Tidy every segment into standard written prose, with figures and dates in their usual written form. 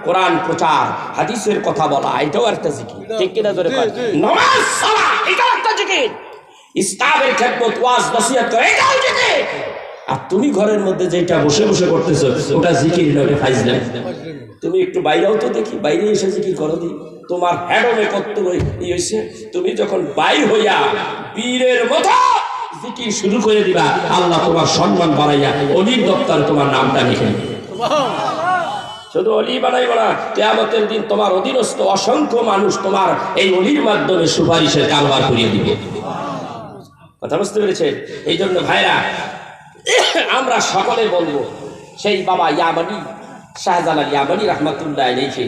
কোরআন প্রচার, হাদিসের কথা বলা, এটাও একটা জিকির, ঠিক কিনা জোরে কর। নামাজ সালাত এটাও একটা জিকির, ইসলামের খেদমত ওয়াজ নসিহত করা এটাও জিকির। আর তুমি ঘরের মধ্যে যেটা বসে বসে করতেছো ওটা জিকির না, ওটা ফাইজলামি। তুমি একটু বাইরেও তো দেখি, বাইরে এসে জিকির করো দি, তোমার হ্যাডমে কর্তব্য হয়েছে। তুমি যখন বাইর হইয়া বীরের মতো জিকির শুরু করে দিবা, আল্লাহ তোমার সম্মান বাড়াইয়া অলির দপ্তরে তোমার নামটা লিখে দিবে। শুধু অলি বানাইব না, কিয়ামতের দিন তোমার অধীনস্থ অসংখ্য মানুষ তোমার এই অলির মাধ্যমে সুপারিশের কারবার করিয়ে দিবে। কথা বুঝতে পেরেছেন? এই জন্য ভাইরা, আমরা সকলে বলবো, সেই বাবা ইয়ামানি, শাহজালাল ইয়ামানি রহমাতুল্লাহ আলাইহি,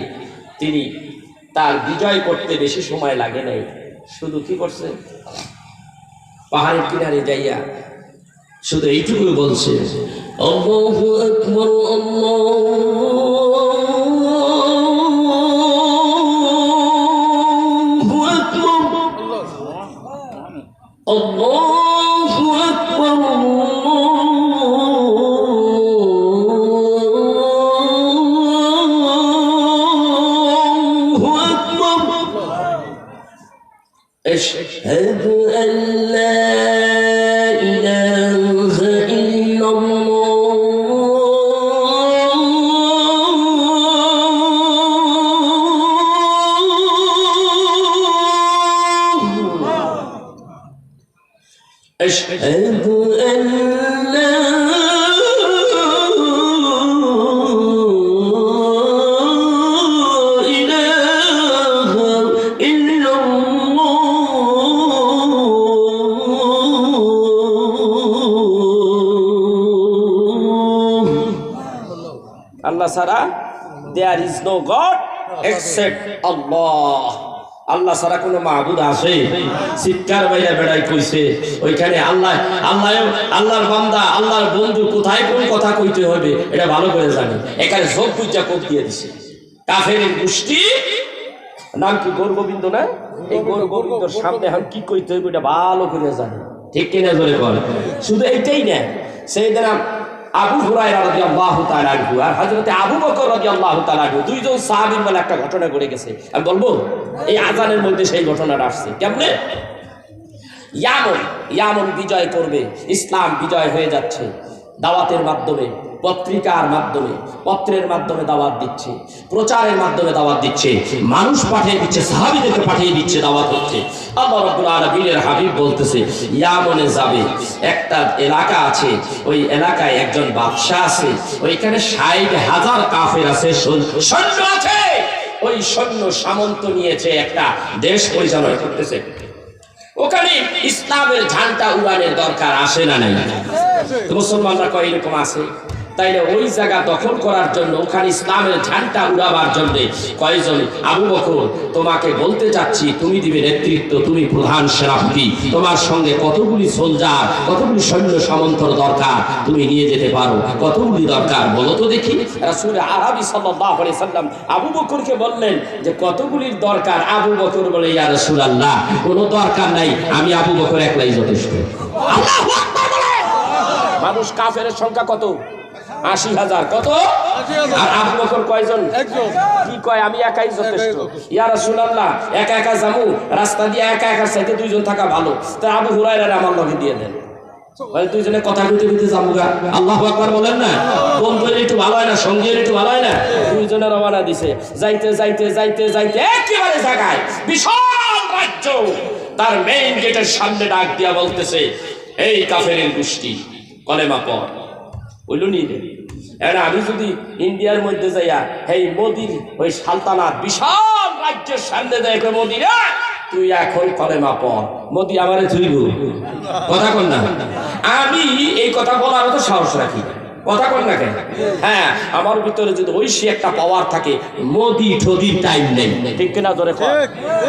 তিনি তার বিজয় করতে বেশি সময় লাগে নাই। শুধু কি করছে, পাহাড়ের কিনারে যাইয়া শুধু এইটুকু বলছে, আল্লাহু আকবার, আল্লাহু আকবার, আল্লাহু আকবার, আল্লাহু আকবার, আশহাদু আল্লা أشهد أن لا إله إلا الله Allah ছাড়া there is no God except Allah. আল্লাহ ছাড়া কোনো মাহবুদ আছে? চিৎকার বাইরে বেড়াই কইছে ওইখানে আল্লাহ, আল্লাহ, আল্লাহর বান্দা, আল্লাহর বন্ধু কোথায় কোন কথা কইতে হবে এটা ভালো করে জানে। এখানে সব পূজা কোপ দিয়ে দিছে। কাফের গোষ্ঠী নাম কি গোরগোবিন্দ না, এই গোরগোবিন্দর সামনে এখন কি কইতে হবে এটা ভালো করে জানে, ঠিক কিনা জোরে বল। শুধু এইটাই না, সেইদিন আবু হুরায়রা রাদিয়াল্লাহু তাআলা আনহু আর হযরত আবু বকর রাদিয়াল্লাহু তাআলা আনহু দুইজন সাহাবীর বলে একটা ঘটনা ঘটে গেছে। আমি বলবো এই আযানের মধ্যে সেই ঘটনাটা আসছে কেমনে। ইয়ামন বিজয় করবে, ইসলাম বিজয় হয়ে যাচ্ছে, দাওয়াতের মাধ্যমে, পত্রিকার মাধ্যমে, পত্রের মাধ্যমে দাওয়াত দিচ্ছে, প্রচারের মাধ্যমে দাওয়াত দিচ্ছে, মানুষ পাঠিয়ে দিচ্ছে, সাহাবীদেরকে পাঠিয়ে দিচ্ছে, দাওয়াত হচ্ছে। আল্লাহ রাব্বুল আলামিনের হাবিব বলতেছে ইয়ামনে যাবে, একটা এলাকা আছে, ওই এলাকায় একজন বাদশা আছে, ওইখানে ৬০,০০০ কাফের আছে, সৈন্য আছে, ওই সৈন্য সামন্ত নিয়েছে, একটা দেশ পরিচালনা করতেছে। ওখানে ইসলামের ঝান্ডা উড়ানোর দরকার আসে না নাই? মুসলমানরা কয় এরকম আছে। তাইলে ওই জায়গা দখল করার জন্য, ওখানে ইসলামের ঝান্ডা উড়াবার জন্য কয়েকজন, আবু বকর তোমাকে বলতে চাচ্ছি, তুমি দিবে নেতৃত্ব, তুমি প্রধান সেনাপতি, তোমার সঙ্গে কতগুলি সোলজার, কতগুলি সৈন্য সামন্তর দরকার, তুমি নিয়ে যেতে পারো, কতগুলি দরকার বলো তো দেখি। রাসূল আরবি সাল্লাল্লাহু আলাইহি সাল্লাম আবু বকরকে বললেন যে কতগুলির দরকার। আবু বকর বলে ইয়া রাসূলুল্লাহ কোনো দরকার নাই, আমি আবু বকর একলাই যথেষ্ট। আল্লাহু আকবার বলে। মানুষ কাফেরের সংখ্যা কত? ৮০,০০০। কত? আর আবু বকর কয়জন? কি কয় আমি একাই যথেষ্ট। ইয়া রাসূলুল্লাহ একা একা যাবো, রাস্তা দিয়ে একা একা চাইতে দুইজন থাকা ভালো, তাই আবু হুরায়রা আমার লগে দিয়ে দেন, দুইজনে কথা কইতে কইতে যাবো গা। আল্লাহু আকবার বলেন না? বন্ধু একটু ভালো হয় না, সঙ্গী একটু ভালো হয় না? দুইজনে রওনা দিছে, যাইতে যাইতে যাইতে যাইতে একেবারে জায়গায় বিশাল রাজ্য, তার মেইন গেটের সামনে ডাক দিয়া বলতেছে এই কাফেরের গোষ্ঠী কলেমা পড়। বললো নি এরা আমি যদি ইন্ডিয়ার মধ্যে যাইয়া এই মোদির ওই সালতানাত বিশাল রাজ্যের সামনে যাই, মোদি রে তুই এখন কলেমা পড়, মোদি আমারে ধুইব, কথা কর না। আমি এই কথা বলার তো সাহস রাখি, কথা কর না কেন? হ্যাঁ, আমার ভিতরে যদি ওই সে একটা পাওয়ার থাকে, মোদি ঠদির টাইম নেই, ঠিক কিনা জোরে কর?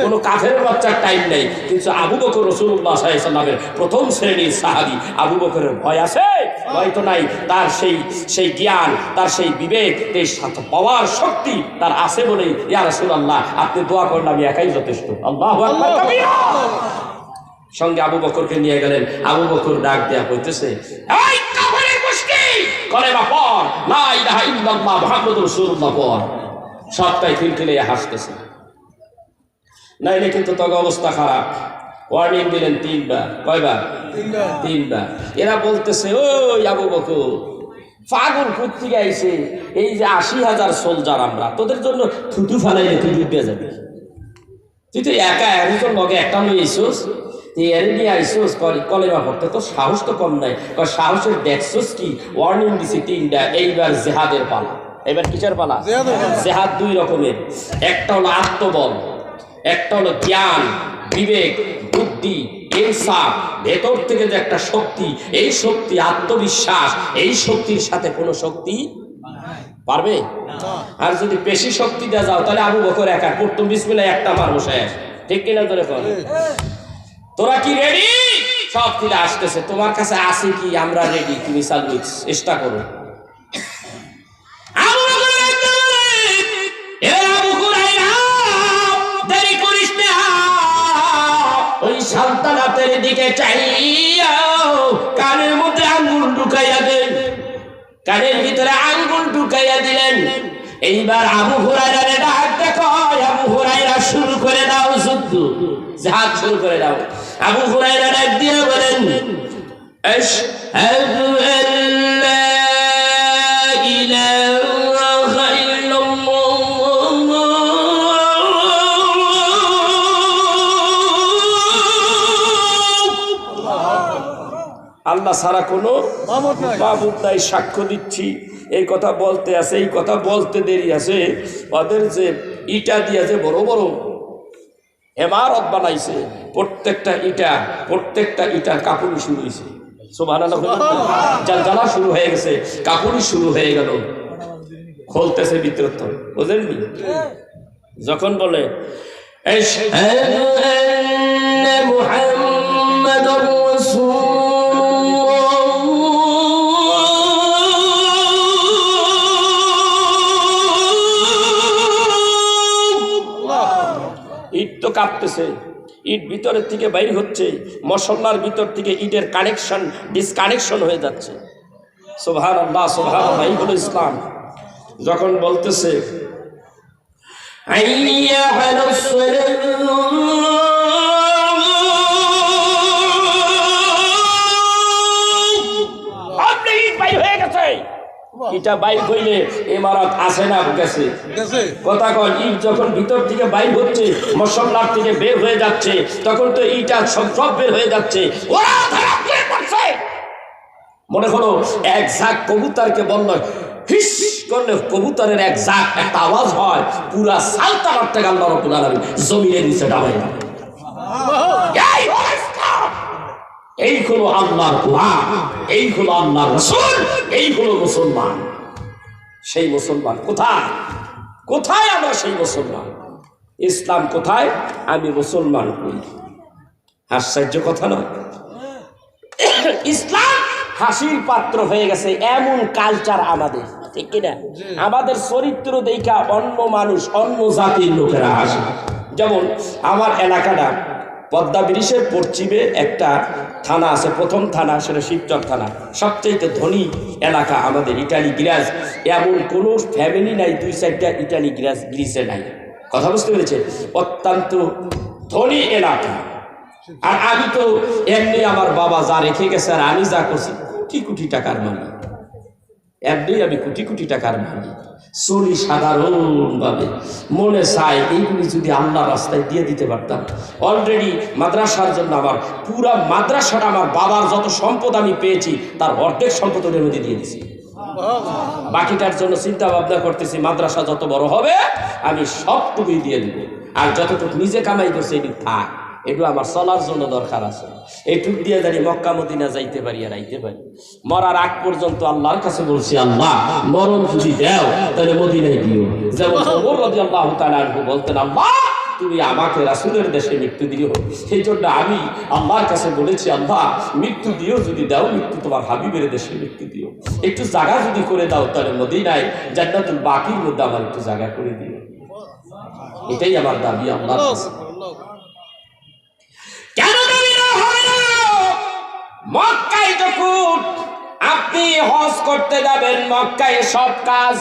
কোনো কাফের বাচ্চার টাইম নেই। কিন্তু আবু বকর রাসূলুল্লাহ সাল্লাল্লাহু আলাইহি ওয়াসাল্লামের প্রথম শ্রেণীর সাহাবী, আবু বকরের ভয় আছে? ভয় তো নাই। তার সেই জ্ঞান, তার সেই বিবেক, এই পাওয়ার শক্তি তার আছে বলেই ইয়া রাসূলুল্লাহ আপনি দোয়া করেন, আমি একাই যথেষ্ট। আল্লাহু আকবার কাবীরা। সঙ্গে আবু বকরকে নিয়ে গেলেন। আবু বকর ডাক দেয়া কইতেছে এই কাফেরের গোষ্ঠী কলেমা পড়, লা ইলাহা ইল্লাল্লাহ মুহাম্মাদুর রাসূলুল্লাহ পড়। সবটাই খিলখিলে হাসতেছে, নাইলে কিন্তু তবে অবস্থা খারাপ। ওয়ার্নিং দিলেন 3 বার। কয়বার? 3 বার। এরা বলতেছে, ওই আবু বকর পাগল কোত্থেকে আইছে, এই যে 80,000 সোলজার আমরা, তোদের জন্য থুতু ফালাইলে তুই ডুবে যাবি, তুই তো একা একজন লগে একটা নিয়ে আইসোস, তুই এর নিয়ে আইসোস কলেমা পড়তে, তোর সাহস তো কম নাই। সাহসের দেখছোস কি? ওয়ার্নিং দিছি 3টা। এইবার জেহাদের পালা। এবার কিসের পালা? জেহাদ 2 রকমের, একটা হলো আত্মবল, একটা হলো জ্ঞান, বিবেক, বুদ্ধি, ইনসাফ, ভেতর থেকে যে একটা শক্তি, এই শক্তি আত্মবিশ্বাস, এই শক্তির সাথে কোনো শক্তি পারবে। আর যদি বেশি শক্তি দেওয়া যাও তাহলে আবু বকর একা পড়তুম বিসমিল্লাহ একটা মারবো শেষ। ঠিক কিনা তোরে কর? তোরা কি রেডি? সব ফিরে আসতেছে, তোমার কাছে আছে কি? আমরা রেডি, তুমি চালু চেষ্টা করো। ওই সালতানাতের দিকে চাইয়া কানের মধ্যে আঙ্গুল ঢুকাইয়া দেন, কানের ভিতরে আঙ্গুল ঢুকাইয়া দিলেন। এইবার আবু হুরায়রা ডাক দেখো, আবু হুরায়রা শুরু করে দাও যুদ্ধ, জিহাদ শুরু করে দাও। আবু হুরায়রা ডাক দিয়ে বলেন, আশহাদু আল্লা ইলাহা আল্লাহ ছাড়া কোনো মাবুদ নাই, সাক্ষ্য দিচ্ছি। এই কথা বলতে আছে, এই কথা বলতে দেরি আছে, ওদের যে ইটা দিয়ে যে বড় বড় ইমারত বানাইছে, প্রত্যেকটা ইটার কাপুনি শুরু হয়েছে। সুবহানাল্লাহ, জালজালা শুরু হয়ে গেছে, কাপুনি শুরু হয়ে গেল, খুলতেছে ভিতরত, বুঝলেননি? যখন বলে আশহাদু আন্না মুহাম্মাদুর ইট তো কাঁপতেছে, ইট ভিতরের থেকে বাইর হচ্ছে, মশলার ভিতর থেকে ইটের কানেকশন ডিসকানেকশন হয়ে যাচ্ছে। সুবহানাল্লাহ, সুবহানাল্লাহ, এই হলো ইসলাম। যখন বলতেছে আইয়া আলাস সালাম, আপনি ইট বাইর হয়ে গেছে, এটা বাইর হইলে ইমারত আছে না গেছে? কথা কয়, ইট যখন ভিতর থেকে বাইর হচ্ছে, মশলার থেকে বের হয়ে যাচ্ছে, তখন তো ইটা সব বের হয়ে যাচ্ছে। ওরা ধরা দিয়ে পড়ছে। মনে হলো এক ঝাঁক কবুতরকে বলল হিস করলে কবুতরের এক ঝাঁক একটা আওয়াজ হয়, পুরা সালতানাত থেকে আল্লাহ রাব্বুল আলামিন জমিনের নিচে ডাবাই দেয়। এই হলো আল্লাহর কোরআন, এই হলো আল্লাহর রাসূল, এই হলো মুসলমান। সেই মুসলমান কোথায়? কোথায় আমরা সেই মুসলমান? ইসলাম কোথায়? আমি মুসলমান কই। আশ্চর্য কথা নয়? ইসলাম হাসির পাত্র হয়ে গেছে, এমন কালচার আমাদের, ঠিক কিনা? আমাদের চরিত্র দেখা অন্য মানুষ, অন্য জাতির লোকেরা হাসে। যেমন আমার এলাকাটা পদ্মা ব্রিজের পশ্চিমে একটা থানা আছে, প্রথম থানা, সেটা শিবচর থানা, সবচেয়ে ধনী এলাকা আমাদের। ইটালি গ্রাস এমন কোনো ফ্যামিলি নাই 2-4টা ইটালি গ্রাস ব্রিজে নাই। কথা বুঝতে পেরেছে? অত্যন্ত ধনী এলাকা। আর আমি তো এমনি আমার বাবা যা রেখে গেছে আর আমি যা করছি, কোটি কোটি টাকার মালিক। এমনি আমি কোটি কোটি টাকার মালিক, চলি সাধারণভাবে। মনে চাই এইগুলি যদি আল্লাহ রাস্তায় দিয়ে দিতে পারতাম। অলরেডি মাদ্রাসার জন্য আমার পুরা মাদ্রাসাটা, আমার বাবার যত সম্পদ আমি পেয়েছি তার অর্ধেক সম্পদ ওদের মধ্যে দিয়ে দিছি। বাকিটার জন্য চিন্তা ভাবনা করতেছি, মাদ্রাসা যত বড় হবে আমি সবটুকুই দিয়ে দিব, আর যতটুকু নিজে কামাই করছে এটি থাক, এটু আমার চলার জন্য দরকার আছে। এইটুক দিয়ে জানি মক্কা মদিনা যাইতে পারি আর আইতে পারি। মরার আগ পর্যন্ত আল্লাহর কাছে বলছি, আল্লাহ মরণ যদি দেও তাহলে মদিনায় দিও। যেমন ওমর রাদিয়াল্লাহু তাআলা আনহু বলতেন, আল্লাহ তুমি আমাকে রাসূলের দেশে মৃত্যু দিও। সেই জন্য আমি আল্লাহর কাছে বলেছি, আল্লাহ মৃত্যু দিও, যদি দাও মৃত্যু তোমার হাবিবের দেশে মৃত্যু দিও। একটু জায়গা যদি করে দাও তাহলে মদিনায় জান্নাতুল বাকির মধ্যে আমার একটু জায়গা করে দিও। এটাই আমার দাবি আল্লাহর কাছে। কেন মক্কায় যখন আপনি হজ করতে যাবেন, মক্কায় সব কাজ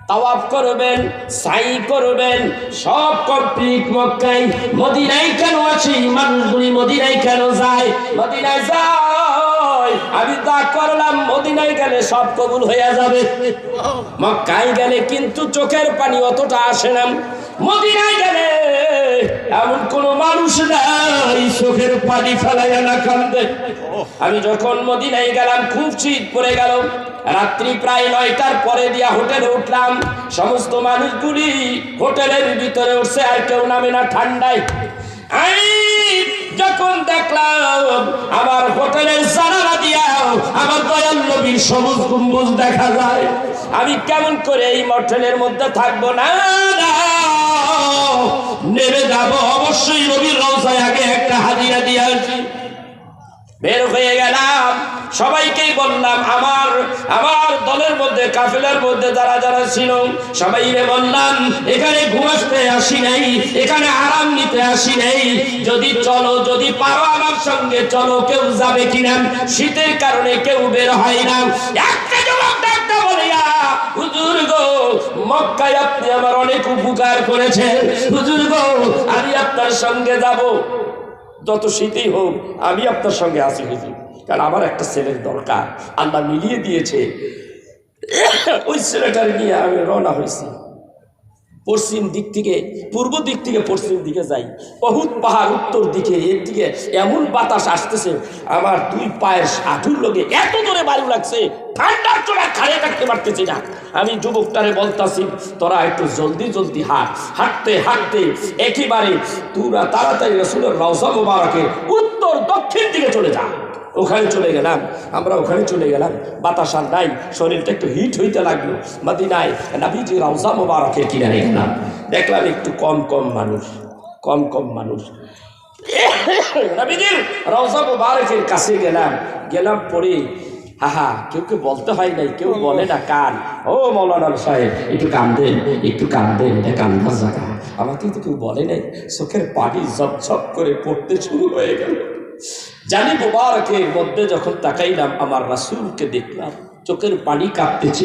তাওয়াফ করবেন, সাই করবেন, সব কমপ্লিট। মক্কায় মদিনায় কেন আছি? মানুষগুলি মদিনায় কেন যায়? মদিনায় যায় আমি তা করলাম, মদিনায় গেলে সব কবুল হয়ে যাবে। মক্কায় গেলে কিন্তু চোখের পানি অতটা আসে না। মদিনায় গেলে এমন কোন মানুষ নাই চোখের পানি ফেলাইয়া না কান্দে। আমি যখন মদিনায় গেলাম, খুব শীত পড়ে গেল, রাত্রি প্রায় 9টার পরে দিয়া হোটেলে উঠলাম। সমস্ত মানুষগুলি হোটেলের ভিতরে উঠছে, আর কেউ নামে না ঠান্ডায়। আমি যখন দেখলাম আমার হোটেলের জানালা দিয়া আমার দয়াল নবীর সবুজ গম্বুজ দেখা যায়, আমি কেমন করে এই হোটেলের মধ্যে থাকবো? না, নেমে যাব, অবশ্যই নবীর রওজায় আগে একটা হাজিরা দিয়ে আসি। বের হয়ে গেলাম, সবাইকে বললাম, আমার দলের মধ্যে, কাফেলার মধ্যে যারা যারা ছিল সবাইকে বললাম, এখানে ঘুমাতে আসি নাই, এখানে আরাম নিতে আসি নাই। যদি চলো, যদি পারো আমার সঙ্গে চলো। কেউ যাবে কিনা? শীতের কারণে কেউ বের হয় না। একটা যুবক ডাকতে বলিয়া, হুজুর গো, মক্কায় আপনি আমার অনেক উপকার করেছেন, হুজুর গো আমি আপনার সঙ্গে যাব। যত শীতই হোক আমি আপনার সঙ্গে আসি হুজুর, কারণ আমার একটা ছেলের দরকার, আল্লাহ মিলিয়ে দিয়েছে। ওই ছেলেটার নিয়ে আমি রওনা হয়েছি। পশ্চিম দিক থেকে, পূর্ব দিক থেকে পশ্চিম দিকে যাই, বহুত পাহাড় উত্তর দিকে, এর দিকে এমন বাতাস আসতেছে, আমার 2 পায়ের হাঁটুর লগে এত জোরে বায়ু লাগছে, ঠান্ডার চোরা খাড়ে থাকতে পারতেছি না। আমি যুবকটারে বলতাছি, তোরা একটু জলদি জলদি হাঁট। হাঁটতে হাঁটতে একেবারে তোরা তাড়াতাড়ি রাসূলের রওজা মোবারকের উত্তর দক্ষিণ দিকে চলে যা। ওখানে চলে গেলাম, আমরা ওখানে চলে গেলাম। বাতাস আর নাই, শরীরটা একটু হিট হইতে লাগলো। মদিনায় নবীজি রওজা মোবারকের কিনারে গেলাম, দেখলাম একটু কম কম মানুষ। নবীজির রওজা মোবারকের কাছে গেলাম পরে, কেউ বলতে হয় নাই, কেউ বলে না কান, ও মৌলানা সাহেব একটু কান্দেন, এটা কান্দার জায়গা। আমাকে তো কেউ বলে নাই, চোখের পানি ঝপঝপ করে পড়তে শুরু হয়ে গেল। জানি মোবারকের মধ্যে যখন তাকাইলাম, আমার রাসূলকে দেখলাম, চোখের পানি কাঁপতেছি,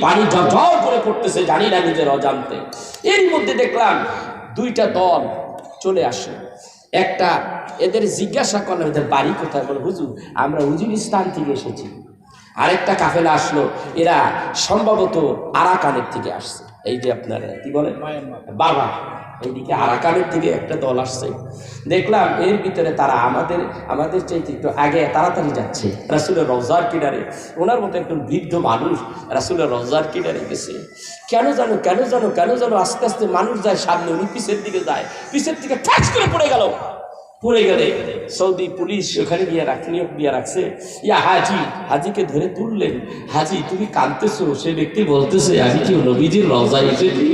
পানি ঝরঝর করে পড়তেছে, জানি না নিজের অজান্তে। এর মধ্যে দেখলাম 2টা দল চলে আসে। একটা, এদের জিজ্ঞাসা করলাম এদের বাড়ি কোথায়, বলে হুজুর আমরা উজবেকিস্তান থেকে এসেছি। আরেকটা কাফেলা আসলো, এরা সম্ভবত আরাকানের থেকে আসছে। এই যে আপনার কি বলে বাবা, এইদিকে আরাকানের থেকে একটা দল আসছে। দেখলাম এর ভিতরে তারা আমাদের চাইতে একটু আগে তাড়াতাড়ি যাচ্ছে রাসূলের রওজার কিনারে। ওনার মতো একজন বৃদ্ধ মানুষ রাসূলের রওজার কিনারে গেছে। কেন জানো আস্তে আস্তে মানুষ যায় সামনে, উনি পিছের দিকে যায়, পিছের দিকে ঠাস করে পড়ে গেলে সৌদি পুলিশ ওখানে গিয়ে রাখছে। ইয়া হাজিকে ধরে তুললেন। হাজি তুমি কাঁদতেছো? সে ব্যক্তি বলতেছে, আমি কি নবীজির রওজায় এসেছি,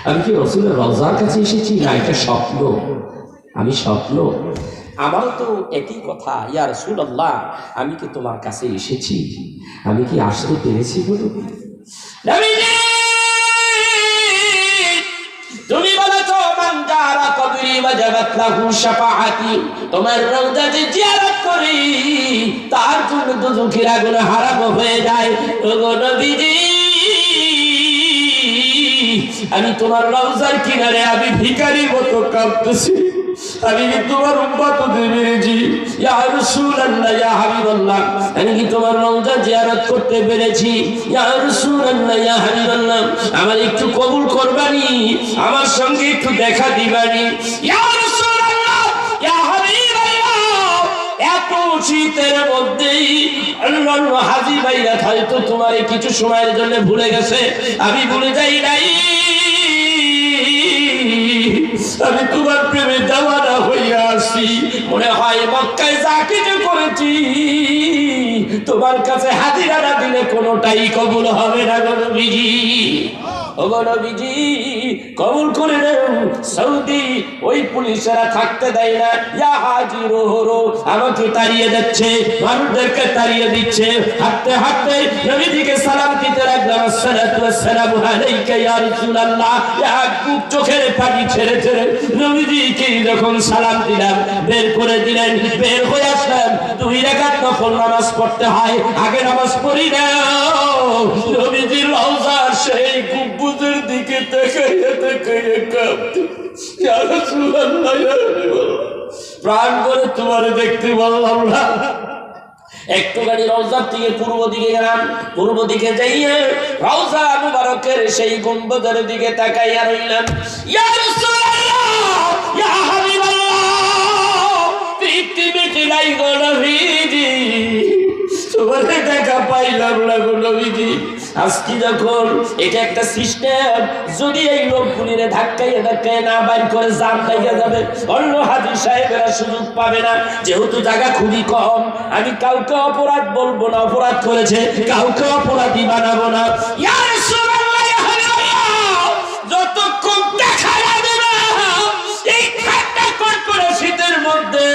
আমি কি রাসূলের রওজার কাছে এসেছি, না এটা স্বপ্ন? আমি স্বপ্ন? আমারও তো একই কথা, ইয়া রাসূলুল্লাহ আমি কি তোমার কাছে এসেছি, আমি কি আসতে পেরেছি বলুন? নবীজি তুমি বলেছো মান যারা কবরি ওয়াজাবাত লাহু শাফাআতি, তোমার রওজাতে জিয়ারত করি তার জন্য দুজখের আগুন হারাম হয়ে যায়। ওগো নবীজি আমি তোমার রওজার কিনারে আমি ভিখারির মতো কাঁদতেছি, আমি কি তোমার উম্মত দেবেছি? ইয়া রাসূলুল্লাহ, ইয়া হাবিবাল্লাহ আমি কি তোমার রওজা জিয়ারত করতে পেরেছি? ইয়া রাসূলুল্লাহ, ইয়া হাবিবাল্লাহ আমার একটু কবুল করবানি, আমার সঙ্গে একটু দেখা দিবানি? ইয়া রাসূলুল্লাহ, ইয়া হাবিবাল্লাহ এত শীতের মধ্যেই অন্যান্য হাজী ভাইরা হয়তো তোমার কিছু সময়ের জন্য ভুলে গেছে, আমি ভুলে যাই নাই। আমি তোমার প্রেমে দেওয়ানা হইয়া আসি, মনে হয় মক্কায় যা কিছু করেছি তোমার কাছে হাজিরা না দিলে কোনোটাই কবুল হবে না গো নবীজি। ওগো নবীজি কবুল করে নেন। সৌদি ওই পুলিশেরা থাকতে দেয় না, ইয়া হাজি রোহরো আমাকে তাড়িয়ে দিচ্ছে, মানুষদেরকে তাড়িয়ে দিচ্ছে। হাঁটতে হাঁটতে নবীজিকে সালাম দিতে লাগলাম, আসসালাতু ওয়াসসালামু আলাইকা ইয়া রাসূলুল্লাহ। এক বুক চোখের পানি ছেড়ে ছেড়ে নবীজিকে যখন সালাম দিলাম, বের করে দিলেন। বের হয়ে আসলাম, 2 রাকাত নফল নামাজ পড়তে হয়, আগে নামাজ পড়ি না। নবীজির রওজার সেই গম্বুজের দিকে তাকাইয়া তাকাইয়া কাঁদতে, ইয়া রাসূলুল্লাহ ইয়া হাবিবাল্লাহ, প্রাণ করে তোমারে দেখতে বললাম না। একটুখানি রওজার থেকে পূর্ব দিকে গেলাম, পূর্ব দিকে যাইয়া রওজা মুবারকের সেই গম্বুজের দিকে তাকাইয়া রইলাম। ইয়া রাসূলুল্লাহ ইয়া হাবিবাল্লাহ, পৃথিবীতে নাই গো নবীজি, তোমারে দেখা পাইলাম না গো নবীজি। আজকে যখন এটা একটা সিস্টেম, যদি এই লোকগুলিরে ধাক্কাইয়ে ধাক্কাইয়ে না বাইর করে জাম লাগিয়ে যাবে, অন্য হাজি সাহেবেরা সুযোগ পাবে না। যেহেতু জায়গা খুবই কম, আমি কাউকে অপরাধ বলবো না, অপরাধ করেছে কাউকে অপরাধী বানাবো না। ইয়া রাসূলুল্লাহ ইয়া হাবিবাল্লাহ, যতক্ষণ দেখা যাবে না এই ঠান্ডা কড়কড়ে শীতের মধ্যে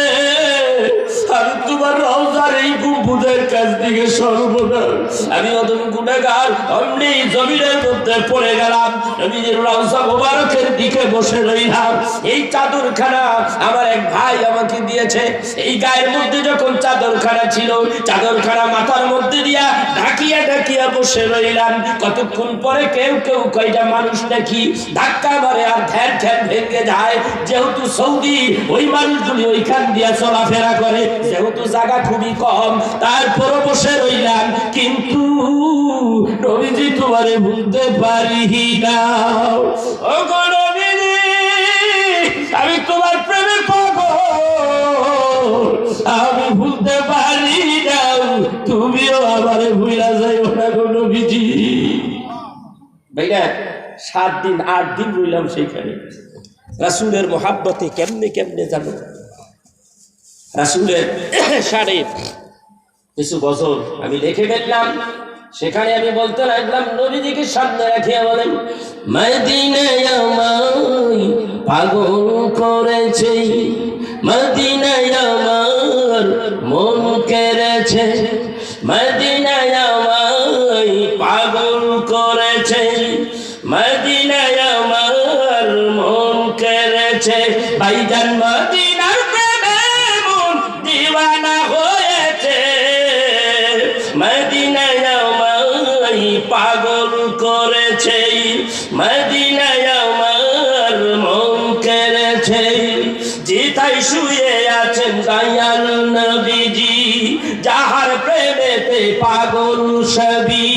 আমি তোমার রওজার এই গম্বুজের কাছ দিকে সরব না। আমি অদম গুনাহগার অমনি জমিনের মধ্যে পড়ে গেলাম, নবীজির রওজা মোবারকের দিকে বসে রইলাম। এই চাদরখানা আমার এক ভাই আমাকে দিয়েছে। এই গায়ের মধ্যে যখন চাদরখানা ছিল, চাদরখানা মাথার মধ্যে দিয়া ঢাকিয়া ঢাকিয়া বসে রইলাম। কতক্ষণ পরে কেউ কেউ কয়টা মানুষ দেখি ধাক্কা মারে আর ধ্যান ধ্যান ভেঙে যায়। যেহেতু সৌদি ওই মানুষগুলি ওইখান দিয়া চলাফেরা করে, যেহেতু জায়গা খুবই কম, তারপরও বসে রইলাম। কিন্তু নবীজি তোমারে ভুলতে পারি না। ও গো নবীজি, আমি তোমার প্রেমে পাগল, আমি ভুলতে পারি না, তুমিও আমারে ভুলা যাইও না গো নবীজি। ভাইরা 7 দিন 8 দিন রইলাম সেইখানে। রাসূলের মোহাব্বতে কেমনে কেমনে জানো, রাসূলের সাড়ে কিছু বছর আমি লিখে ফেললাম। সেখানে আমি বলতে লাগলাম, নবীজিকে সামনে রাখিয়া বলেন, মদিনায় আমায় পাগল করেছে, মদিনায় আমার মন কেড়েছে, মদিনায় আমায় পাগল করেছে, মদিনায় আমার মন কেড়েছে। ভাইজান মদিনার প্রেমে মন দিওয়ানা হয়েছে, মদিনায় আমায় পাগল করেছে, মদিনায় আমার মন কেড়েছে। যেথায় শুয়ে আছেন দয়াল নবীজি, যাহার প্রেমেতে পাগল সবই,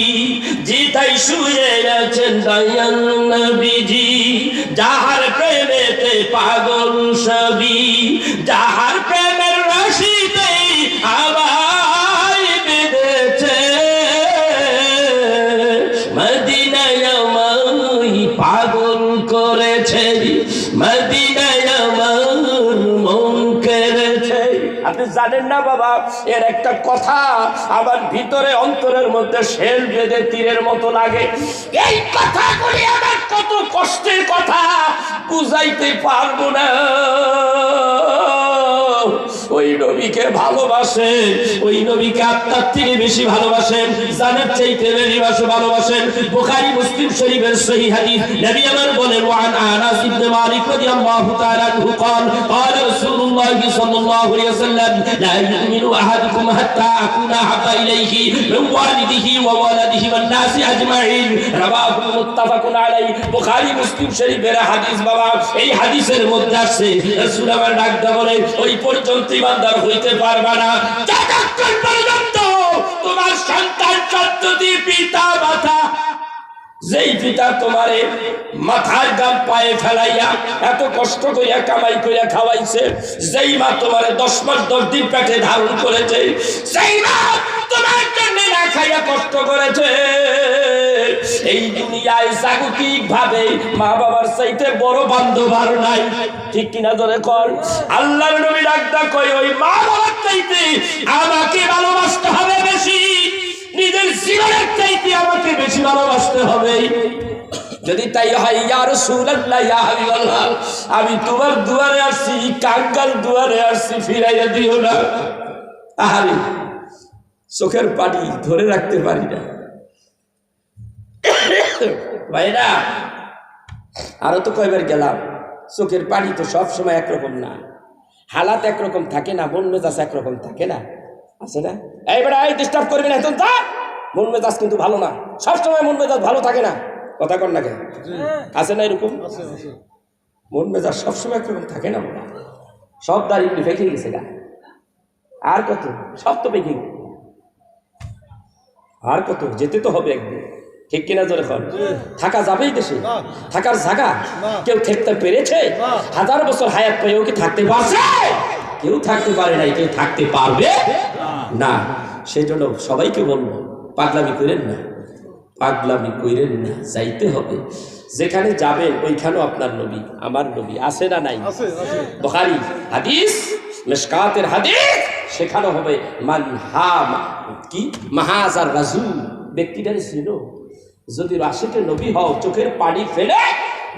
যেথায় শুয়ে আছেন দয়াল নবীজি, যাহার প্রেমেতে পাগল সবই, যাহার প্রেমের রশিতে আমায় বেঁধেছে, মদিনায় আমায় পাগল করেছে, মদিনায় আমার মন কেড়েছে। আপনি জানেন না বাবা, এর একটা কথা আমার ভিতরে অন্তরের মধ্যে শেল বেঁধে তীরের মতো লাগে। এই কথাগুলি আমার কত কষ্টের কথা, বুঝাইতে পারবো না। ওই নবীকে ভালোবাসেন, ওই নবীকে আত্মার থেকে বেশি ভালোবাসেন, জানের চাইতে বেশি ভালোবাসেন। বুখারী মুসলিম শরীফের সহিহ হাদিস, নবী আমার বলেন, ওয়ান আনাস ইবনে মালিক রাদিয়াল্লাহু তাআলা আনহু قال قال رسول الله صلى الله عليه وسلم لا يؤمن احدكم حتى اكون احب اليه من والده وولده والناس اجمعين رواه متفق عليه। বুখারী মুসলিম শরীফের হাদিস বাবা। এই হাদিসের মধ্যে আছে রাসূল আমার ডাকটা বলে, ওই পর্যন্ত ইমানদার হইতে পারবা না যতক্ষণ পর্যন্ত তোমার সন্তান সন্ততি পিতা মাতা, যেই পিতা তোমারে মাথার গাম পায়ে ফেলাইয়া এত কষ্ট করিয়া কামাই করিয়া খাওয়াইছে, যেই মা তোমারে 10 মাস 10 দিন পেটে ধারণ করেছে, সেই মা তোমার জন্য না খাইয়া কষ্ট করেছে, এই দুনিয়ায় জাগতিক ভাবে মা বাবার চাইতে বড় বান্ধব আর নাই। ঠিক কিনা জোরে কর। আল্লাহর নবী ডাকটা কই, ওই মা বাবার চাইতে আমাকে ভালোবাসতে হবে বেশি, নিজের জীবনের চাইতে আমাকে বেশি ভালোবাসতে হবে। যদি তাই হয় ইয়া রাসূলুল্লাহ ইয়া হাবিবাল্লাহ, আমি তোমার দুয়ারে আসছি, কাঙ্গাল দুয়ারে আসছি, ফিরাইয়া দিও না। আহারে চোখের পানি ধরে রাখতে পারি না ভাইরা। আরো তো কয়বার গেলাম, চোখের পানি তো সবসময় একরকম না, হালাত একরকম থাকে না, মন মেজাজ একরকম থাকে না, আছে না? এইবারে এই ডিস্টার্ব করবি না, তা মন মেজাজ কিন্তু ভালো না, সবসময় মন মেজাজ ভালো থাকে না, কথা কর না কেন? আছে না এরকম? মন মেজাজ সবসময় একরকম থাকে না, সব দাঁড়িয়ে ফেঁকে গেছে গা, আর কত, সব তো পেকে, আর কত, যেতে তো হবে একদিন, ঠিক কিনা জোরে কর? থাকা যাবেই দেশে, থাকার জায়গা কেউ থাকতে পেরেছে? 1000 বছর হায়াত পেয়েও কি থাকতে পারছে? কেউ থাকতে পারে নাই, কেউ থাকতে পারবে না। সেই জন্য সবাইকে বলবো, পাগলামি করেন না, পাগলামি করেন না, যাইতে হবে। যেখানে যাবেন ওইখানেও আপনার নবী, আমার নবী আছে না নাই? বুখারী হাদিস, মিশকাতের হাদিস, সেখানে হবে মান হাম কি মাহাজার রাজুল, ব্যক্তিটারে ছিল যদি রাশিকে নবী হও, চোখের পানি ফেলে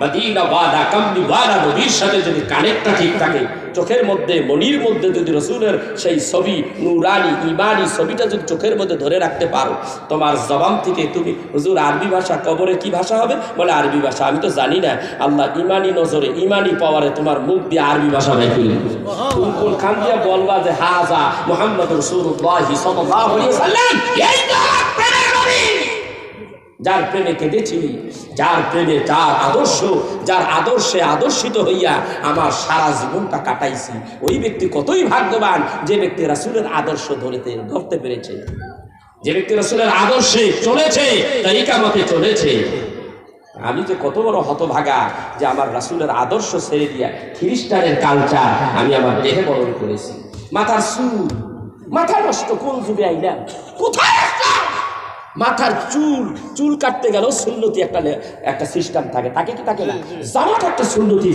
মদিনা ওয়াদা কামলি ওয়াদা নবীর সাথে যদি কানেক্টটা ঠিক থাকে, চোখের মধ্যে মনির মধ্যে যদি রসুলের সেই ছবি নুরানি ইমানি ছবিটা যদি চোখের মধ্যে ধরে রাখতে পারো, তোমার জবান থেকে তুমি হুজুর আরবি ভাষা, কবরে কি ভাষা হবে? বলে আরবি ভাষা। আমি তো জানি না, আল্লাহ ইমানি নজরে ইমানি পাওয়ারে তোমার মুখ দিয়ে আরবি ভাষা বের করে দিবে। তুমি কোন খান দিয়ে বলবা যে হাজা মুহাম্মদ রাসূলুল্লাহ সাল্লাল্লাহু আলাইহি ওয়াসাল্লাম, এই তো প্রেমের নবী, যার প্রেমে কেঁদেছি, যার প্রেমে, যার আদর্শ, যার আদর্শে আদর্শিত হইয়া আমার সারা জীবনটা কাটাইছি, ওই ব্যক্তি কতই ভাগ্যবান যে ব্যক্তি রাসূলের আদর্শ ধরতে পেরেছে, যে ব্যক্তি রাসূলের আদর্শে চলেছে, তরিকা মতে চলেছে। আমি যে কত বড় হতভাগা যে আমার রাসূলের আদর্শ ছেড়ে দিয়া খ্রিস্টানের কালচার আমি আমার দেহে বরণ করেছি। মাথার চুল, মাথা নষ্ট, কোন যুগে আইলাম, কোথায় আসলাম? মাথার চুল কাটতে গেল সুন্নতি একটা সিস্টেম থাকে, তাকে কি থাকে না? জামাটা একটা সুন্নতি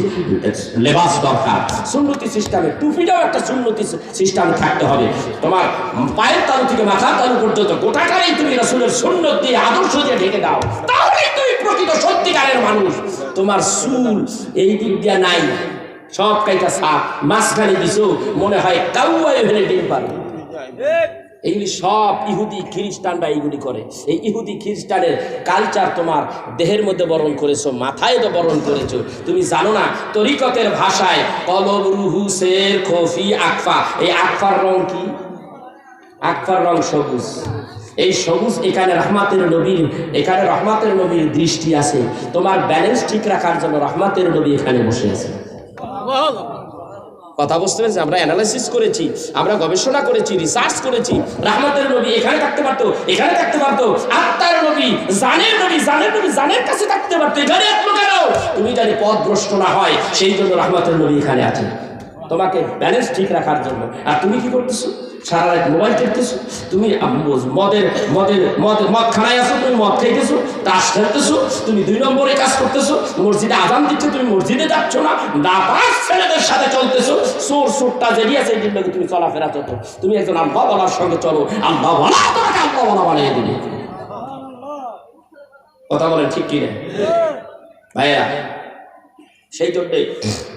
লেবাস দরকার, সুন্নতি সিস্টেমে টুপিটাও একটা সুন্নতি সিস্টেম থাকতে হবে। তোমার পায়ের তালু থেকে মাথার তালু পর্যন্ত গোটাটাই তুমি রাসূলের সুন্নত দিয়ে আদর্শ দিয়ে ঢেকে দাও, তাহলেই তুমি প্রকৃত সত্যিকারের মানুষ। তোমার চুল এই দিক দিয়া নাই, সব কাইটা সাপ, মাঝখানে দিছো মনে হয় কাউয়ায় ফেলে ডিম পারবে। এইগুলি সব ইহুদি খ্রিস্টানরা এইগুলি করে। এই ইহুদি খ্রিস্টানের কালচার তোমার দেহের মধ্যে বরণ করেছো, মাথায় তো বরণ করেছো। তুমি জানো না তরিকতের ভাষায় কলব রুহু সের খফি আকফা, এই আকফার রং কি? আকফার রং সবুজ। এই সবুজ এখানে রহমাতের নবীর দৃষ্টি আছে। তোমার ব্যালেন্স ঠিক রাখার জন্য রহমাতের নবী এখানে বসে আছে। কথা বুঝতে পেরেছি? আমরা অ্যানালাইসিস করেছি, আমরা গবেষণা করেছি, রিসার্চ করেছি। রহমতের নবী এখানে থাকতে পারতো, এখানে থাকতে পারতো। আত্মার নবী, জানের নবী, জানের কাছে থাকতে পারতো। এখানে আসলো কেন? তুমি জানি পথ ভ্রষ্ট না হয়, সেই জন্য রহমতের নবী এখানে আছে, তোমাকে ব্যালেন্স ঠিক রাখার জন্য। আর তুমি কি করতেছো? সারা রাত মোবাইল টিপতেছো, তুমি মদ খানায় আসো, তুমি মদ খাইতেছো, তাস খেলতেছো, তুমি 2 নম্বরে কাজ করতেছো, মসজিদে আজান দিচ্ছে, তুমি মসজিদে যাচ্ছ না, নাপাক ছেলেদের সাথে চলতেছো, চোরটা জেরিয়ে আছে, এই জন্য তুমি চলাফেরা চলতো। তুমি একজন আল্লাহ বলার সঙ্গে চলো, আল্লাহ বলা তোমাকে আল্লাহ বলা বানিয়ে দিবে। কথা বলেন ঠিক কি না ভাইয়া? সেই জন্যে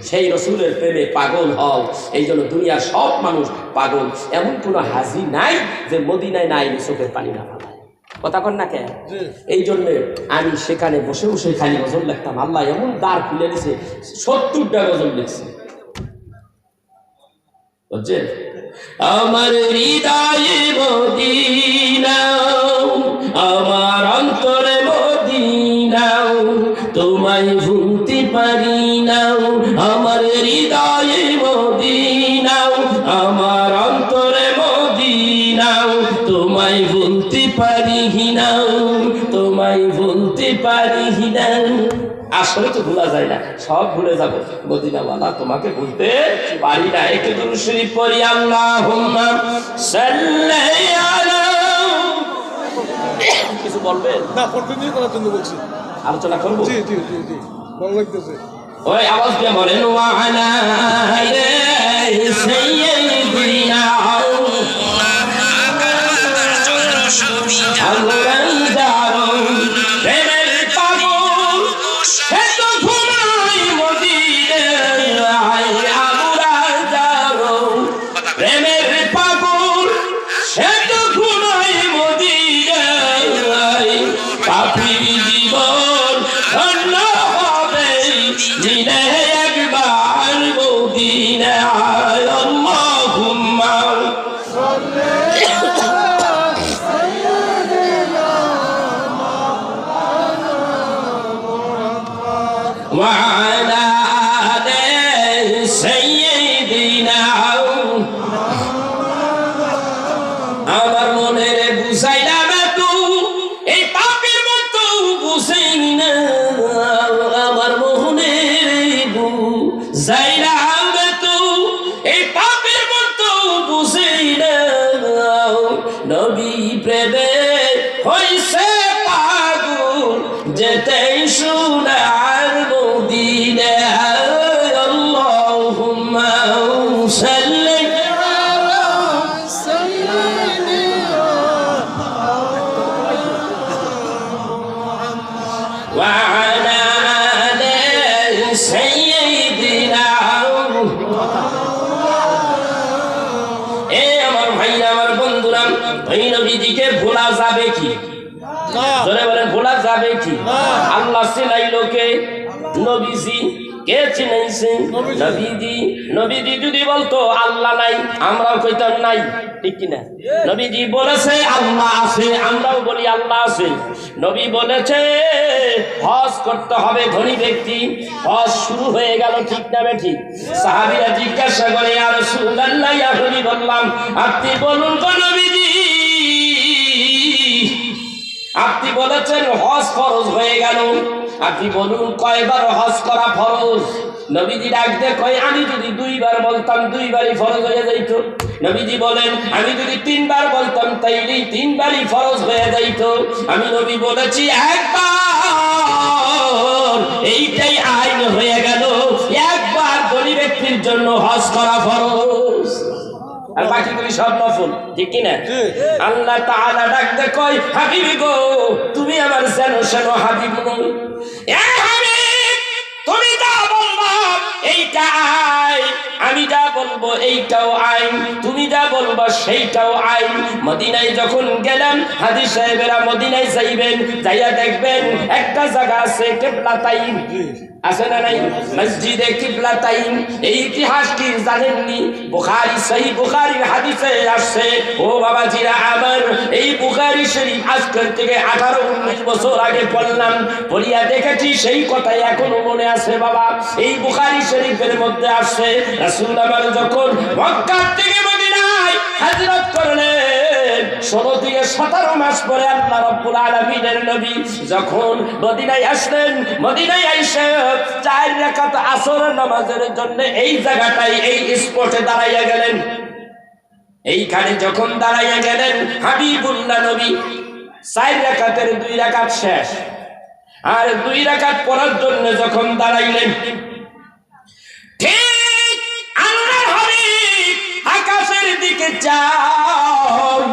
সেই রসুলের প্রেমে পাগল হও। এই জন্য দুনিয়ার সব মানুষ পাগল, এমন কোনো হাজি নাই যে মদিনায় নাই চোখের পানি না পায়। কথা কন না কেন? এই জন্যে আমি সেখানে বসে বসে খালি গজল লিখতাম। আল্লাহ এমন দ্বার খুলে দিছে, 70টা গজল লিখছে। বুঝছেন? আমার হৃদয়ে মদিনা, আমার অন্তরে মদিনা, তোমায় ভুলতে পারি না। আমার হৃদয়ে মদিনা, আমার অন্তরে মদিনা, তোমায় ভুলতে পারি না, তোমায় ভুলতে পারি না। আসলে তো ভোলা যায় না, সব ভুলে যাবো। মদিনাওয়ালা তোমাকে ভুলতে পারি না। একটু দুরূদ শরীফ পড়ি, আল্লাহুম্মা সাল্লি আলা। কিছু বলবেন না? কন্টিনিউ করার জন্য বলছি, আলোচনা করবো। জি জি জি জি, ভালো লাগতেছে। ওই আওয়াজ দিয়ে বলেন, ওয়া আলা আলিহি সাইয়্যিদিনা প্রেমের পাগল দিলে একবার মদিনায় আল্লাহুম্মা وعلى آل سيدنا আমার মনের বুঝাইলাম তো এই পাপের মতো বুঝাই না আমার মনের বুঝাইলাম তো এই পাপের মতো বুঝাই না নবী প্রেমে হইছে পাগল যেতেই সোনার মদিনা আল্লাহুম্মা সাল্লি وعلى آل سيدنا আমার ভাইরা আমার বন্ধুরা ওই নবীজিকে ভোলা যাবে কি জোরে বলেন ভোলা যাবে কি আল্লাহ চিনাইলো কে নবীজি কে চিনাইছে নবীজি নবীজি যদি বলতো আল্লাহ নাই আমরাও কইতাম নাই ঠিক কি না নবীজি বলেছে আল্লাহ আছে আমরাও বলি আল্লাহ আছে নবী বলেছে হজ করতে হবে ধনী ব্যক্তি হজ শুরু হয়ে গেল ঠিক না ঠিক সাহাবীরা জিজ্ঞাসা করে ইয়া রাসূলুল্লাহ ইয়া নবী বললাম আপনি বলুন গো নবীজি আপনি বলেছেন হজ ফরজ হয়ে গেল আপনি বলুন কয়বার হজ করা ফরজ নবীজি ডাকতে কয় আমি যদি দুইবার বলতাম দুইবারই ফরজ হয়ে যাইত নবীজি বলেন আমি যদি তিনবার বলতাম তাইলেই তিনবারই ফরজ হয়ে যাইত আমি নবী বলেছি একবার এইটাই আইন হয়ে গেল একবার ধনী ব্যক্তির জন্য হজ করা ফরজ আর বাকিগুলি সব নফল ঠিক কি না আল্লাহ তাআলা ডাকতে কয় হাবিব গো তুমি আমার জানো শোনো হাবিব নই এ হাবিব তুমি যা বলবা এইটা আইন আমি যা বলবো এইটাও আইন তুমি যা বলবা সেইটাও আইন মদিনায় যখন গেলাম হাজী সাহেবেরা মদিনায় যাইবেন যাইয়া দেখবেন একটা জায়গা আছে কিবলাতাইন আছে না নাই মসজিদে কিবলাতাইন এই ইতিহাস কি জানেননি বুখারী সহিহ বুখারীর হাদিসে আসছে ও বাবাজিরা আমার এই বুখারী শরীফ আজকের থেকে 18-19 বছর আগে পড়লাম পড়িয়া দেখেছি সেই কথাই এখনো মনে আছে বাবা এই বুখারী শরীফের মধ্যে আসছে রাসূল আমার যখন মক্কা থেকে মদিনায় হিজরত করলেন 16 থেকে 17 মাস পরে আল্লাহ রাব্বুল আলামিনের নবী যখন মদিনায় আসলেন মদিনায় আইসা 4 রাকাত আসরের নামাজের জন্য এই জায়গাটায় এই স্পটে দাঁড়াইয়া গেলেন এইখানে যখন দাঁড়াইয়া গেলেন হাবিবুল্লাহ নবী 4 রাকাতের 2 রাকাত শেষ আর 2 রাকাত পড়ার জন্য যখন দাঁড়াইলেন ঠিক আল্লাহর হাবিব আকাশের দিকে চাই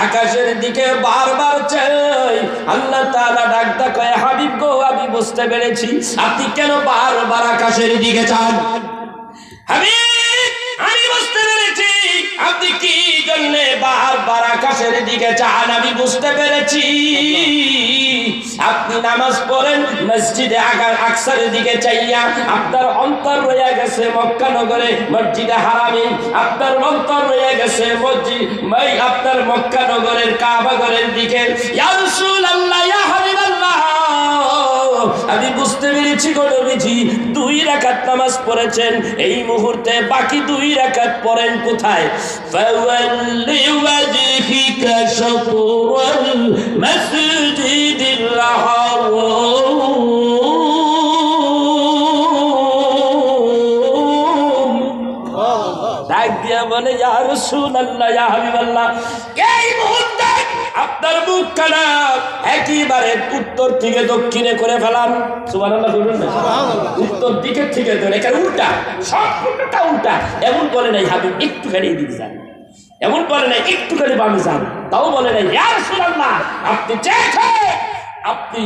আকাশের দিকে বারবার চাই আল্লাহ তাআলা ডাকতে কয় হাবিব গো আমি বুঝতে পেরেছি আপনি কেন বারবার আকাশের দিকে চান হাবিব আমি বুঝতে পেরেছি আপনি কি জন্য বারবার আকাশের দিকে চান আমি বুঝতে পেরেছি আপনি নামাজ পড়েন মসজিদে আকসার দিকে চাইয়া আপনার অন্তর রয়ে গেছে মক্কা নগরে মসজিদে হারামে আপনার অন্তর রয়ে গেছে মসজিদ আপনার মক্কা নগরের কাবা ঘরের দিকে ইয়া রাসূলুল্লাহ ইয়া হাবিবাল্লাহ আমি বুঝতে পেরেছি গো নবীজি 2 রাকাত নামাজ পড়েছেন এই মুহূর্তে বাকি 2 রাকাত পড়েন কোথায় ফাওয়াল্লি ওয়াজহিকা শাতরাল মাসজিদিল হারাম ডাক দিয়া বলে ইয়া রাসূলুল্লাহ ইয়া হাবিবাল্লাহ এই মুহূর্তে আপনার মুখখানা একেবারে উত্তর থেকে দক্ষিণে করে ফেলান সুবহানাল্লাহ বলুন না উত্তর দিকের থেকে ধরে এখানে উল্টা সম্পূর্ণটা উল্টা এমন বলে নাই হাবিব একটুখানি এদিকে যান এমন বলে নাই একটুখানি বামে যান তাও বলে নাই ইয়া রাসূলুল্লাহ আপনি আপনি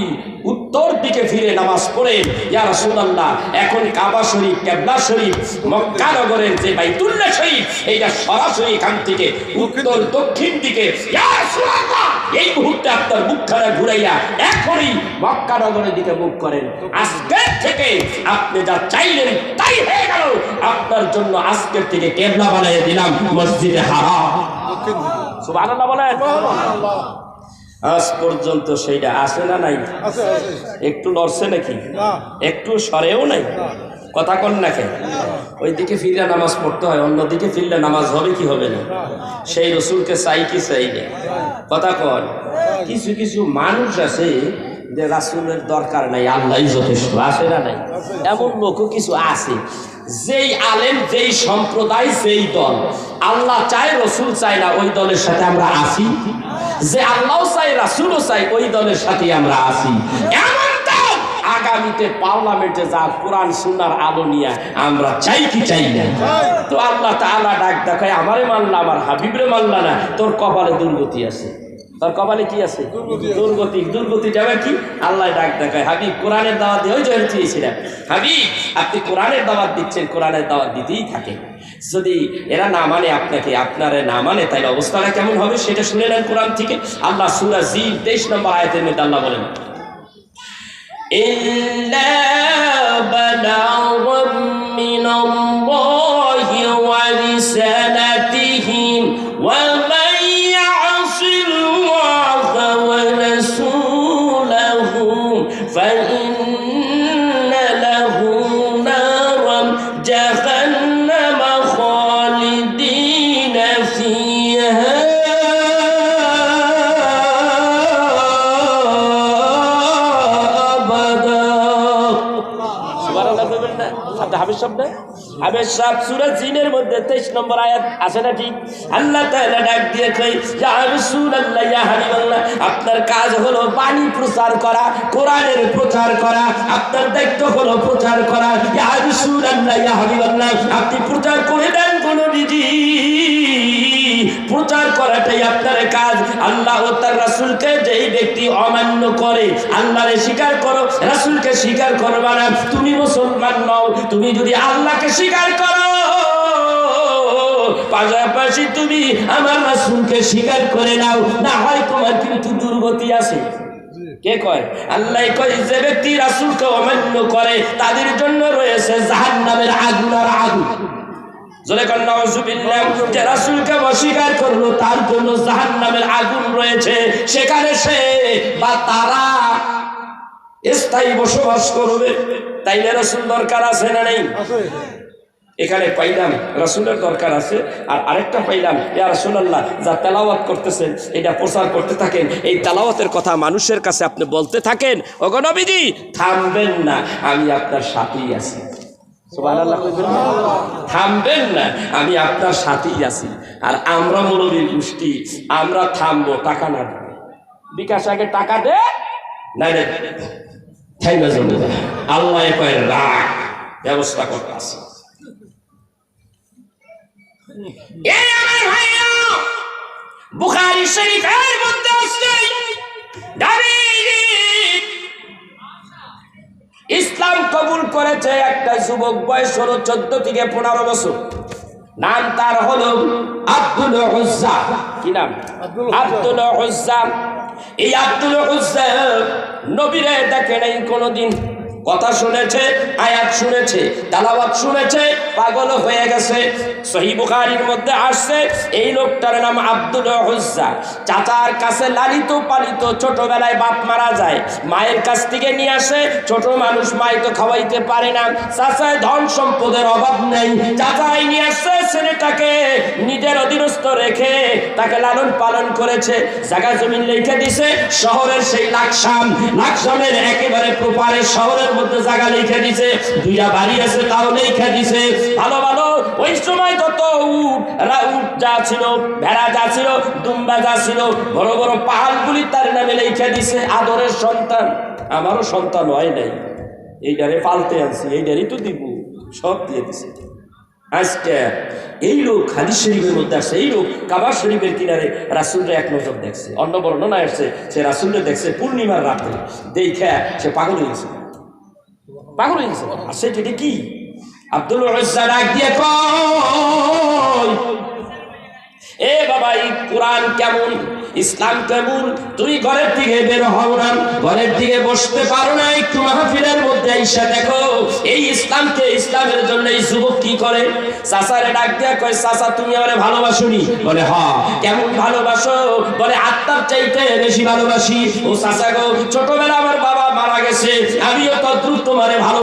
উত্তর দিকে ফিরে নামাজ পড়েন ইয়া রাসূলুল্লাহ এখন কাবা শরীফ কিবলা শরীফ মক্কা নগরের যে বাইতুল্লাহ শরীফ এইটা সরাসরি এখান থেকে উত্তর দক্ষিণ দিকে ইয়া রাসূলুল্লাহ এই মুহূর্তে আপনার মুখখানা ঘুরাইয়া এখনই মক্কা নগরের দিকে মুখ করেন। আজকের থেকে আপনি যা চাইলেন তাই হয়ে গেল। আপনার জন্য আজকের থেকে কেবলা বানিয়ে দিলাম মসজিদে হারাম। সুবহানাল্লাহ বলেন। আজ পর্যন্ত সেইটা আসে না নাই? একটু লড়ছে নাকি? একটু সরেও নাই? কথা কন না কেন? ওইদিকে ফিরলে নামাজ পড়তে হয়, অন্যদিকে ফিরলে নামাজ হবে কি হবে না? সেই রসুলকে চাই কি চাই না? কথা কন। কিছু কিছু মানুষ আছে যে রাসূলের দরকার নাই, আল্লাহই যথেষ্ট। আসে না নাই? এমন লোকও কিছু আছে। যেই আলেম, যেই সম্প্রদায়, যেই দল আল্লাহ চায় রসুল চায় না, ওই দলের সাথে আমরা আসি। যে আল্লাহ চাই রাসূলও চাই, ওই দলের সাথে আমরা আসি। এমনটা আগামীতে পার্লামেন্টে যা কোরআন সুন্নাহর আলো নিয়ে আমরা চাই কি চাই না? তো আল্লাহ তাআলা ডাক দেখায়, আমারে মানলা, আমার হাবিবরে মানলা না, তোর কপালে দুর্গতি আছে। তোর কপালে কি আছে? দুর্গতি। দুর্গতিটা কি? আল্লাহ ডাক দেখায়, হাবিব কোরআনের দাওয়াত দিয়ে, ওই জন্য চেয়েছিলেন হাবিব আপনি কোরআনের দাওয়াত দিচ্ছেন, কোরআনের দাওয়াত দিতেই থাকে। যদি এরা না মানে আপনাকে, আপনারা না মানে, তাহলে অবস্থাটা কেমন হবে সেটা শুনে নেন কোরআন থেকে। আল্লাহ সূরা জিন 23 নম্বর আয়াতের মধ্যে আল্লাহ বলেন, ইল্লা বালাগম মিনাল্লাহি ওয়া রিসালাতিহি ওয়া মান ইয়াসিল্লাহা ওয়া রাসূলাহু ফাইন্না লাহু নারান জাহান্নাম খালিদিনা ফিহা হাবিব শব্দ, হাবিব সাহেব সূরা জিনের মধ্যে 23 নম্বর আয়াত আছে না? ঠিক। আল্লাহ তাআলা ডাক দিয়ে কই, ইয়া রাসূলুল্লাহ, ইয়া হাবিবাল্লাহ, আপনার কাজ হলো বাণী প্রচার করা, কোরআনের প্রচার করা। আপনার দায়িত্ব হলো প্রচার করা। ইয়া রাসূলুল্লাহ, ইয়া হাবিবাল্লাহ, আপনি প্রচার করে দেন কোন নবীজি। প্রচার করাটাই আপনার কাজ। আল্লাহ ও তার রাসূলকে যেই ব্যক্তি অমান্য করে, আল্লাহরে স্বীকার করো, রাসূলকে স্বীকার করবা না, তুমি মুসলমান নও। তুমি যদি আল্লাহকে স্বীকার করো, পাশাপাশি তুমি আমার রাসূলকে স্বীকার করে নাও, না হয় তোমার কিন্তু দুর্গতি আছে। কে কয়? আল্লাহ কয়, যে ব্যক্তি রাসূলকে অমান্য করে তাদের জন্য রয়েছে জাহান্নামের আগুন আর আগুন। যে রাসূলকে অস্বীকার করলো তার জন্য জাহান্নামের আগুন রয়েছে, সেখানে সে বা তারা স্থায়ী বসবাস করবে। তাইলে রাসূল দরকার আছে না নেই? এখানে পাইলাম রাসূলের দরকার আছে, আর আরেকটা পাইলাম, ইয়া রাসূলুল্লাহ, যা তেলাওয়াত করতেছেন এটা প্রচার করতে থাকেন। এই তেলাওয়াতের কথা মানুষের কাছে আপনি বলতে থাকেন। ওগো নবীজি, থামবেন না, আমি আপনার সাথেই আছি। সুবহানাল্লাহ কইবেন না? থামবেন না, আমি আপনার সাথেই আছি। আর আমরা মৌলবীর গোষ্ঠী, আমরা থামবো টাকা না দেব। বিকাশ আগে টাকা দে, না রে থাইবা যাবে। আল্লাহ কয় রাখ, ব্যবস্থা করতে আছে। এই আমার ভাইরা, বুখারী শরীফের মধ্যে আছে, ইসলাম কবুল করেছে একটা যুবক, বয়স হলো 14 থেকে 15 বছর। নাম তার হলো আব্দুল উজ্জা। কি নাম? আব্দুল উজ্জা। এই আব্দুল উজ্জা নবীরে দেখে নাই কোনোদিন, কথা শুনেছে, আয়াত শুনেছে, তেলাওয়াত শুনেছে, পাগল হয়ে গেছে। সহিহ বুখারীর মধ্যে আসছে, এই লোকটার নাম আব্দুল উজ্জা। চাচার কাছে লালিত পালিত, ছোটবেলায় বাপ মারা যায়, মায়ের কাছ থেকে নিয়ে আসে। ছোট মানুষ, মাই তো খাওয়াইতে পারে না, চাচায় ধন সম্পদের অভাব নেই, চাচাই নিয়ে আসছে ছেলেটাকে নিজের অধীনস্থ রেখে তাকে লালন পালন করেছে। জায়গা জমিন লিখে দিছে শহরের সেই লাকসামের একেবারে প্রপারে শহরের মধ্যে জায়গা লিখে দিছে। 2টা বাড়ি আছে তাও লিখে দিছে। ভালো ভালো ওই সময় যত উট যা ছিল, ভেড়া যা ছিল, দুম্বা যা ছিল, বড় বড় পাহাড়গুলি তার নামে লিখে দিছে। আদরের সন্তান, আমারও সন্তান হয় নাই, এইটারে পালতে আনছি, এইটারই তো দিব, সব দিয়ে দিছে। আজকে এই লোক হাদিস শরীফের মধ্যে আসছে, এই লোক কাবা শরীফের কিনারে রাসূলরে এক নজর দেখছে। অন্য বর্ণনা আসছে, সে রাসূলরে দেখছে পূর্ণিমার রাতে, দেখে সে পাগল হয়ে গেছে, পাগল হয়ে গেছে। আর সেটা কি? আব্দুল উজ্জা ডাক দিয়ে কয়, এ বাবা, এই কোরআন কেমন? ইসলাম কেমন? তুমি ঘরের দিকে বের হও না, ঘরের দিকে বসতে পারো না, একটু মাহফিলের মধ্যে আইসা দেখো এই ইসলামকে, ইসলামের জন্য এই যুবক কি করে। চাচারে ডাক দিয়া কয়, চাচা তুমি আমারে ভালোবাসোনি? বলে হ্যাঁ। কেমন ভালোবাসো? বলে আত্মার চাইতে বেশি ভালোবাসি। ও চাচা গো, ছোটবেলা আমার বাবা মারা গেছে, আমিও তদ্রুপ তোমারে ভালো